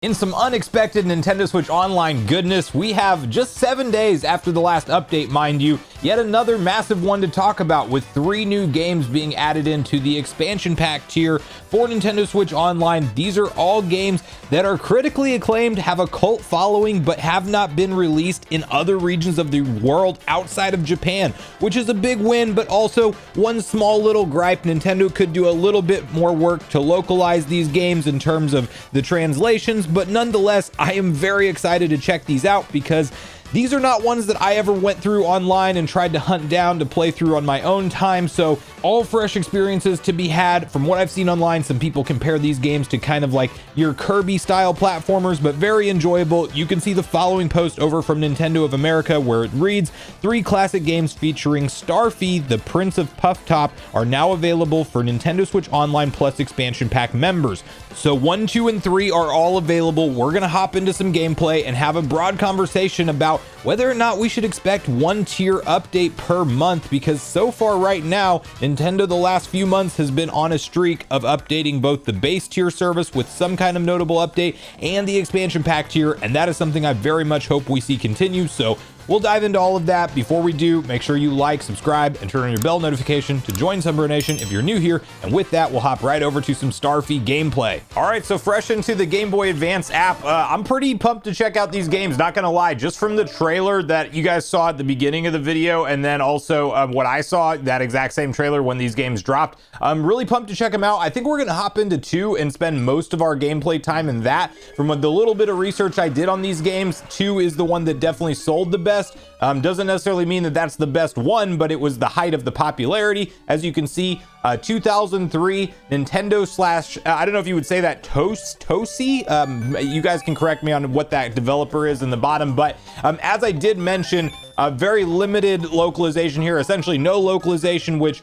In some unexpected Nintendo Switch Online goodness, we have just 7 days after the last update, mind you, yet another massive one to talk about, with 3 new games being added into the expansion pack tier for Nintendo Switch Online. These are all games that are critically acclaimed, have a cult following, but have not been released in other regions of the world outside of Japan, which is a big win, but also one small little gripe. Nintendo could do a little bit more work to localize these games in terms of the translations, but nonetheless, I am very excited to check these out because these are not ones that I ever went through online and tried to hunt down to play through on my own time. So all fresh experiences to be had. From what I've seen online, some people compare these games to kind of like your Kirby style platformers, but very enjoyable. You can see the following post over from Nintendo of America where it reads, 3 classic games featuring Starfy, the Prince of Puff Top, are now available for Nintendo Switch Online Plus expansion pack members. So 1, 2, and 3 are all available. We're gonna hop into some gameplay and have a broad conversation about whether or not we should expect 1 tier update per month, because so far right now, Nintendo the last few months has been on a streak of updating both the base tier service with some kind of notable update and the expansion pack tier, and that is something I very much hope we see continue. So we'll dive into all of that. Before we do, make sure you like, subscribe, and turn on your bell notification to join Sunbro Nation if you're new here. And with that, we'll hop right over to some Starfy gameplay. All right, so fresh into the Game Boy Advance app. I'm pretty pumped to check out these games, not gonna lie. Just from the trailer that you guys saw at the beginning of the video, and then also what I saw, that exact same trailer when these games dropped, I'm really pumped to check them out. I think we're gonna hop into 2 and spend most of our gameplay time in that. From the little bit of research I did on these games, 2 is the one that definitely sold the best. Doesn't necessarily mean that that's the best one, but it was the height of the popularity. As you can see, 2003 Nintendo slash, I don't know if you would say that Tosi. You guys can correct me on what that developer is in the bottom, but as I did mention, very limited localization here, essentially no localization, which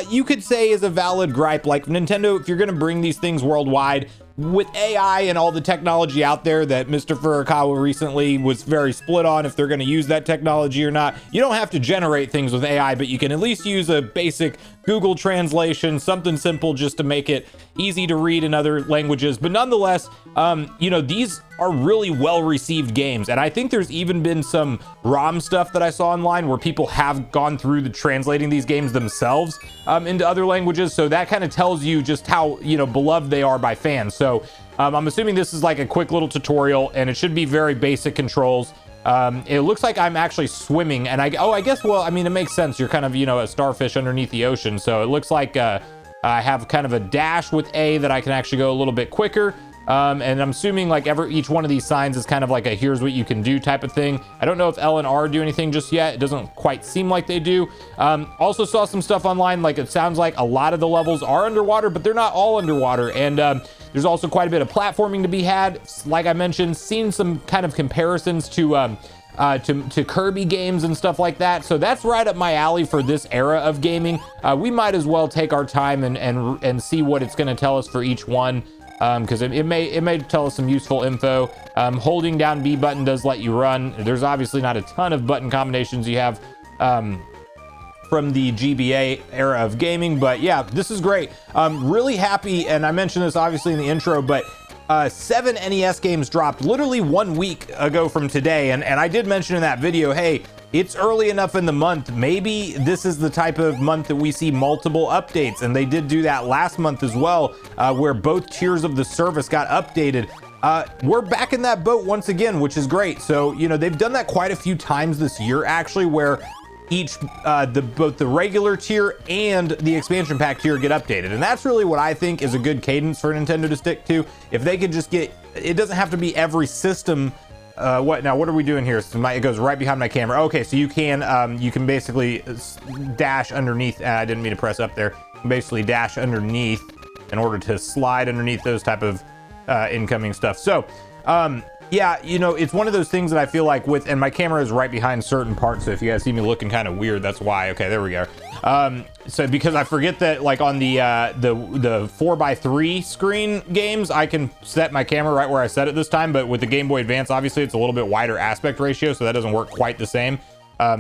you could say is a valid gripe. Like Nintendo, if you're gonna bring these things worldwide, with AI and all the technology out there that Mr. Furukawa recently was very split on if they're going to use that technology or not, you don't have to generate things with AI, but you can at least use a basic Google translation, something simple just to make it easy to read in other languages. But nonetheless, you know, these are really well received games, and I think there's even been some ROM stuff that I saw online where people have gone through the translating these games themselves into other languages. So that kind of tells you just how, you know, beloved they are by fans. So I'm assuming this is like a quick little tutorial, and it should be very basic controls. It looks like I'm actually swimming, and I guess, well, I mean, it makes sense. You're kind of, you know, a starfish underneath the ocean. So it looks like I have kind of a dash with A that I can actually go a little bit quicker. And I'm assuming like each one of these signs is kind of like a here's what you can do type of thing. I don't know if L and R do anything just yet. It doesn't quite seem like they do. Also saw some stuff online, like it sounds like a lot of the levels are underwater, but they're not all underwater. And there's also quite a bit of platforming to be had. Like I mentioned, seen some kind of comparisons to Kirby games and stuff like that. So that's right up my alley for this era of gaming. We might as well take our time and see what it's going to tell us for each one. Because it may tell us some useful info. Holding down B button does let you run. There's obviously not a ton of button combinations you have from the GBA era of gaming, but yeah, this is great. Really happy, and I mentioned this obviously in the intro, but 7 NES games dropped literally 1 week ago from today, and I did mention in that video, hey, it's early enough in the month. Maybe this is the type of month that we see multiple updates, and they did do that last month as well, where both tiers of the service got updated. We're back in that boat once again, which is great. So, you know, they've done that quite a few times this year, actually, where both the regular tier and the expansion pack tier get updated. And that's really what I think is a good cadence for Nintendo to stick to. If they could just get, it doesn't have to be every system. What are we doing here? So it goes right behind my camera. Okay, so you can basically dash underneath. I didn't mean to press up there. Basically dash underneath in order to slide underneath those type of incoming stuff. So yeah, you know, it's one of those things that I feel like and my camera is right behind certain parts, so if you guys see me looking kind of weird, that's why. Okay, there we go. So because I forget that, like on the 4x3 screen games, I can set my camera right where I set it this time, but with the Game Boy Advance, obviously it's a little bit wider aspect ratio, so that doesn't work quite the same.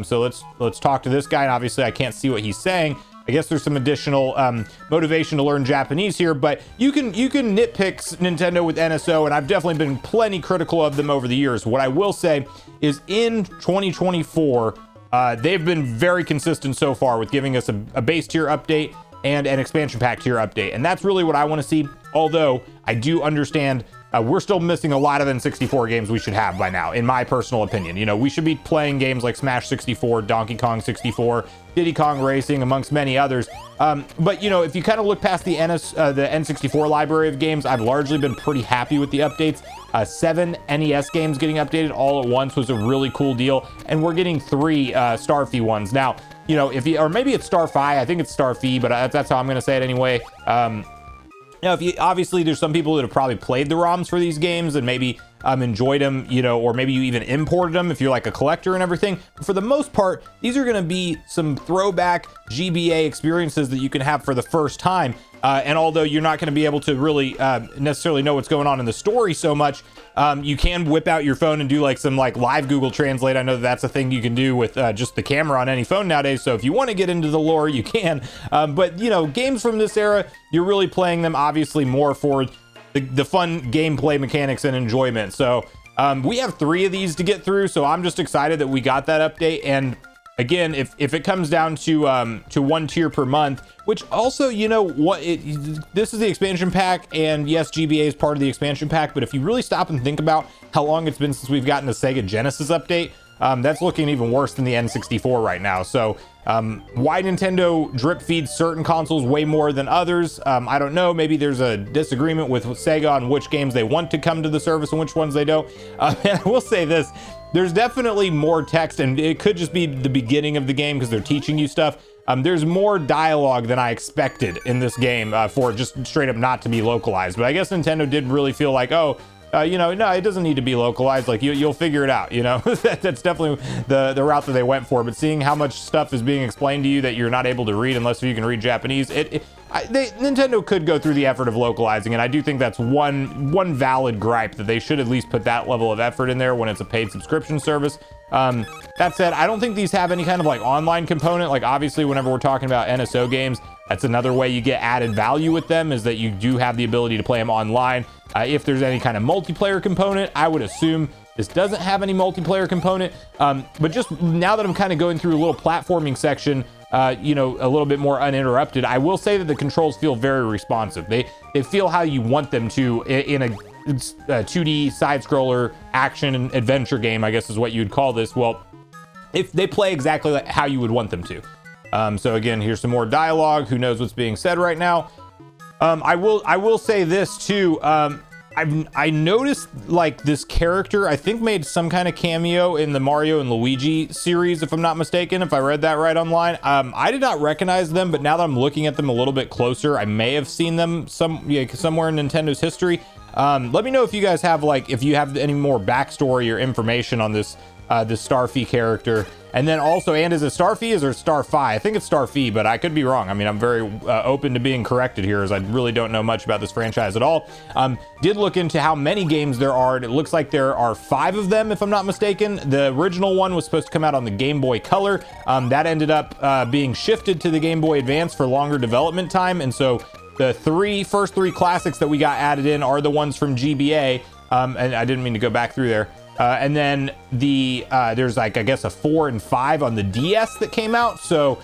So let's talk to this guy, and obviously I can't see what he's saying. I guess there's some additional motivation to learn Japanese here, but you can nitpick Nintendo with NSO, and I've definitely been plenty critical of them over the years. What I will say is in 2024, they've been very consistent so far with giving us a base tier update and an expansion pack tier update, and that's really what I want to see. Although I do understand we're still missing a lot of N64 games we should have by now, in my personal opinion. You know, we should be playing games like Smash 64, Donkey Kong 64, Diddy Kong Racing, amongst many others. But you know, if you kind of look past the N64 library of games, I've largely been pretty happy with the updates. 7 NES games getting updated all at once was a really cool deal, and we're getting 3 Starfy ones now. You know, if you, or maybe it's Starfi, I think it's Starfy, but that's how I'm gonna say it anyway. You know, obviously there's some people that have probably played the ROMs for these games and maybe enjoyed them, you know, or maybe you even imported them if you're like a collector and everything. But for the most part, these are going to be some throwback GBA experiences that you can have for the first time. And although you're not going to be able to really necessarily know what's going on in the story so much, you can whip out your phone and do like some like live Google Translate. I know that's a thing you can do with just the camera on any phone nowadays. So if you want to get into the lore, you can. But you know, games from this era, you're really playing them obviously more for the fun gameplay mechanics and enjoyment. So we have 3 of these to get through. So I'm just excited that we got that update. And again, if it comes down to 1 tier per month, which also, you know what, this is the expansion pack, and yes, GBA is part of the expansion pack, but if you really stop and think about how long it's been since we've gotten a Sega Genesis update, that's looking even worse than the N64 right now. So why Nintendo drip feeds certain consoles way more than others, I don't know. Maybe there's a disagreement with Sega on which games they want to come to the service and which ones they don't. And I will say this, there's definitely more text, and it could just be the beginning of the game because they're teaching you stuff. There's more dialogue than I expected in this game for just straight up not to be localized. But I guess Nintendo did really feel like, oh, you know, no, it doesn't need to be localized. Like you'll figure it out, you know. That's definitely the route that they went for. But seeing how much stuff is being explained to you that you're not able to read unless you can read Japanese, Nintendo could go through the effort of localizing, and I do think that's one valid gripe, that they should at least put that level of effort in there when it's a paid subscription service. That said, I don't think these have any kind of like online component. Like obviously whenever we're talking about NSO games, that's another way you get added value with them, is that you do have the ability to play them online. If there's any kind of multiplayer component, I would assume this doesn't have any multiplayer component. But just now that I'm kind of going through a little platforming section, you know, a little bit more uninterrupted, I will say that the controls feel very responsive. They feel how you want them to in a 2D side scroller action and adventure game, I guess is what you'd call this. Well, if they play exactly like how you would want them to. So again, here's some more dialogue. Who knows what's being said right now? I will say this too. I noticed like this character, I think, made some kind of cameo in the Mario and Luigi series, if I'm not mistaken, if I read that right online. I did not recognize them, but now that I'm looking at them a little bit closer, I may have seen them somewhere in Nintendo's history. Let me know if you guys have, like, if you have any more backstory or information on this Starfy character. And then also, and is it Starfy or Starfi? I think it's Starfy, but I could be wrong. I mean, I'm very open to being corrected here, as I really don't know much about this franchise at all. Did look into how many games there are, and it looks like there are 5 of them, if I'm not mistaken. The original one was supposed to come out on the Game Boy Color. That ended up being shifted to the Game Boy Advance for longer development time, and so the first three classics that we got added in are the ones from GBA, and I didn't mean to go back through there. And then there's like, I guess, a 4 and 5 on the DS that came out. So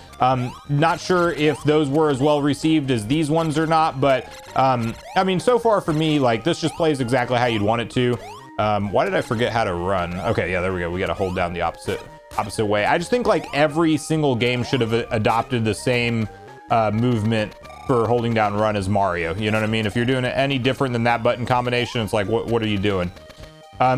not sure if those were as well received as these ones or not. But I mean, so far for me, like, this just plays exactly how you'd want it to. Why did I forget how to run? Okay, yeah, there we go. We got to hold down the opposite way. I just think like every single game should have adopted the same movement for holding down run as Mario. You know what I mean? If you're doing it any different than that button combination, it's like, what are you doing?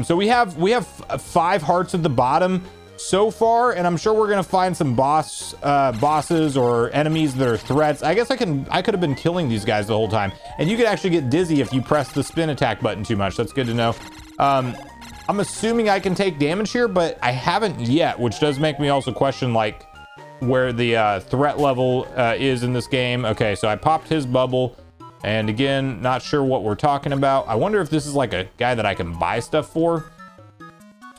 So we have 5 hearts at the bottom so far, and I'm sure we're gonna find some bosses or enemies that are threats. I guess I could have been killing these guys the whole time, and you could actually get dizzy if you press the spin attack button too much. That's good to know. I'm assuming I can take damage here, but I haven't yet, which does make me also question like where the threat level is in this game. Okay, so I popped his bubble. And again, not sure what we're talking about. I wonder if this is like a guy that I can buy stuff for.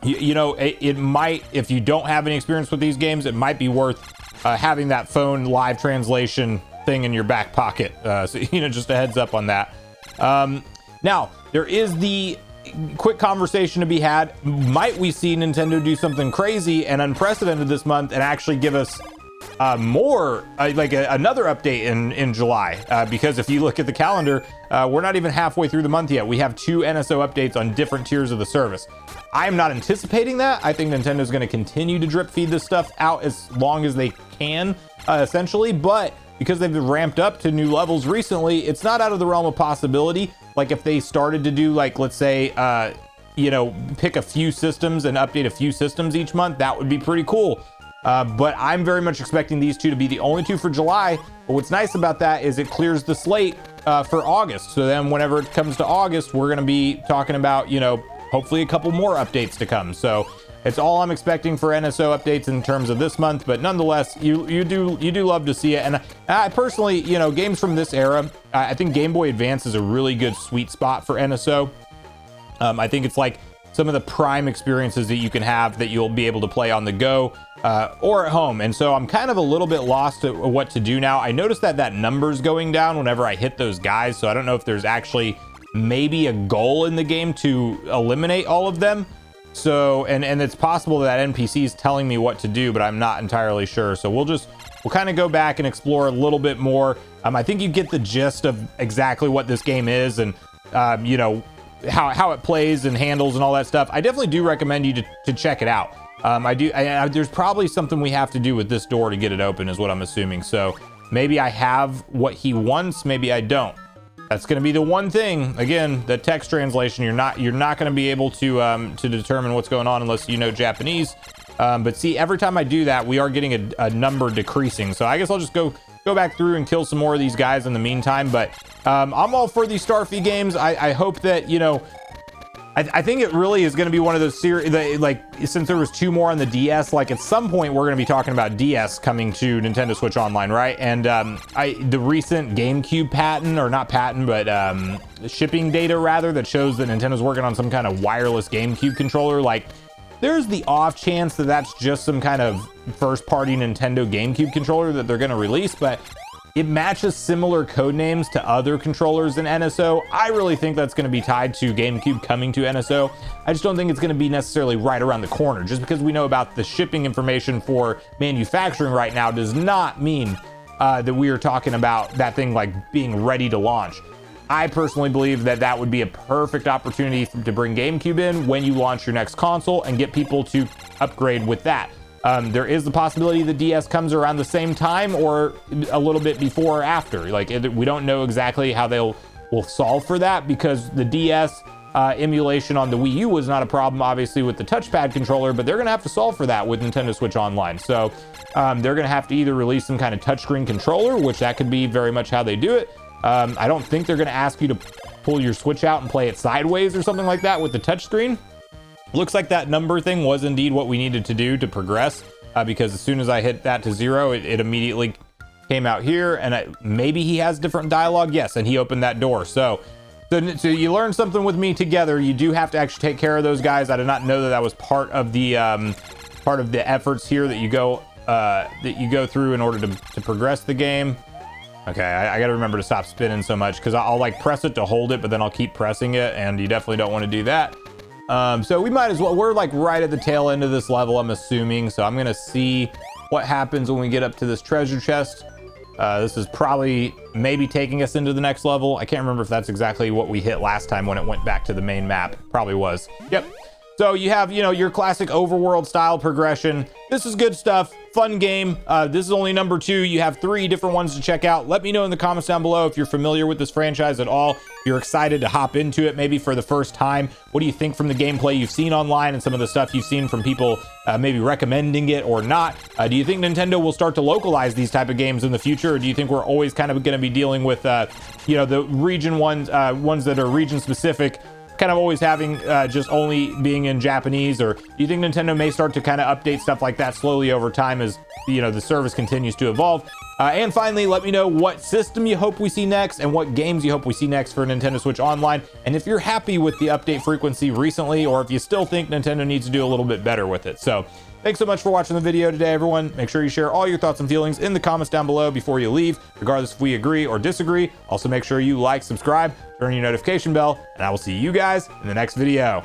You know, it might, if you don't have any experience with these games, it might be worth having that phone live translation thing in your back pocket. So, just a heads up on that. Now, there is the quick conversation to be had. Might we see Nintendo do something crazy and unprecedented this month and actually give us more another update in July? Because if you look at the calendar, we're not even halfway through the month yet. We have 2 NSO updates on different tiers of the service. I am not anticipating that. I think Nintendo's going to continue to drip feed this stuff out as long as they can, essentially. But because they've been ramped up to new levels recently, it's not out of the realm of possibility. Like if they started to do, like, let's say, pick a few systems and update a few systems each month, that would be pretty cool. But I'm very much expecting these 2 to be the only 2 for July. But what's nice about that is it clears the slate for August. So then whenever it comes to August, we're going to be talking about, hopefully a couple more updates to come. So it's all I'm expecting for NSO updates in terms of this month. But nonetheless, you do love to see it. And I personally, games from this era, I think Game Boy Advance is a really good sweet spot for NSO. I think it's like some of the prime experiences that you can have that you'll be able to play on the go or at home. And so I'm kind of a little bit lost at what to do now. I noticed that number's going down whenever I hit those guys. So I don't know if there's actually maybe a goal in the game to eliminate all of them. So, and it's possible that NPC is telling me what to do, but I'm not entirely sure. So we'll kind of go back and explore a little bit more. I think you get the gist of exactly what this game is and, how it plays and handles and all that stuff. I definitely do recommend you to check it out. There's probably something we have to do with this door to get it open is what I'm assuming. So maybe I have what he wants, maybe I don't. That's going to be the one thing. Again, the text translation, you're not going to be able to determine what's going on unless you know Japanese. But see, every time I do that, we are getting a number decreasing. So I guess I'll just go back through and kill some more of these guys in the meantime. But I'm all for these Starfy games. I hope that, I think it really is going to be one of those series, since there was 2 more on the DS, like at some point we're going to be talking about DS coming to Nintendo Switch Online, right? And the recent GameCube shipping data rather, that shows that Nintendo's working on some kind of wireless GameCube controller. Like, there's the off chance that that's just some kind of first-party Nintendo GameCube controller that they're going to release, but it matches similar code names to other controllers in NSO. I really think that's going to be tied to GameCube coming to NSO. I just don't think it's going to be necessarily right around the corner. Just because we know about the shipping information for manufacturing right now does not mean that we are talking about that thing like being ready to launch. I personally believe that would be a perfect opportunity to bring GameCube in when you launch your next console and get people to upgrade with that. There is the possibility the DS comes around the same time or a little bit before or after. We don't know exactly how will solve for that, because the DS emulation on the Wii U was not a problem, obviously, with the touchpad controller, but they're going to have to solve for that with Nintendo Switch Online. So they're going to have to either release some kind of touchscreen controller, which that could be very much how they do it. I don't think they're going to ask you to pull your Switch out and play it sideways or something like that with the touchscreen. Looks like that number thing was indeed what we needed to do to progress, because as soon as I hit that to 0, it immediately came out here, and maybe he has different dialogue. Yes, and he opened that door. So you learned something with me together. You do have to actually take care of those guys. I did not know that was part of the efforts here that you go through in order to progress the game. Okay, I got to remember to stop spinning so much, because I'll like press it to hold it, but then I'll keep pressing it, and you definitely don't want to do that. So we might as well, we're like right at the tail end of this level, I'm assuming. So I'm going to see what happens when we get up to this treasure chest. This is probably maybe taking us into the next level. I can't remember if that's exactly what we hit last time when it went back to the main map. Probably was. Yep. So you have, your classic overworld style progression. This is good stuff. Fun game. This is only number 2. You have 3 different ones to check out. Let me know in the comments down below if you're familiar with this franchise at all. If you're excited to hop into it, maybe for the first time. What do you think from the gameplay you've seen online and some of the stuff you've seen from people maybe recommending it or not? Do you think Nintendo will start to localize these type of games in the future? Or do you think we're always kind of going to be dealing with, the region ones that are region specific, kind of always having just only being in Japanese? Or do you think Nintendo may start to kind of update stuff like that slowly over time as the service continues to evolve? And finally, let me know what system you hope we see next and what games you hope we see next for Nintendo Switch Online, and if you're happy with the update frequency recently, or if you still think Nintendo needs to do a little bit better with it. So Thanks so much for watching the video today, everyone. Make sure you share all your thoughts and feelings in the comments down below before you leave, regardless if we agree or disagree. Also, make sure you like, subscribe, turn on your notification bell, and I will see you guys in the next video.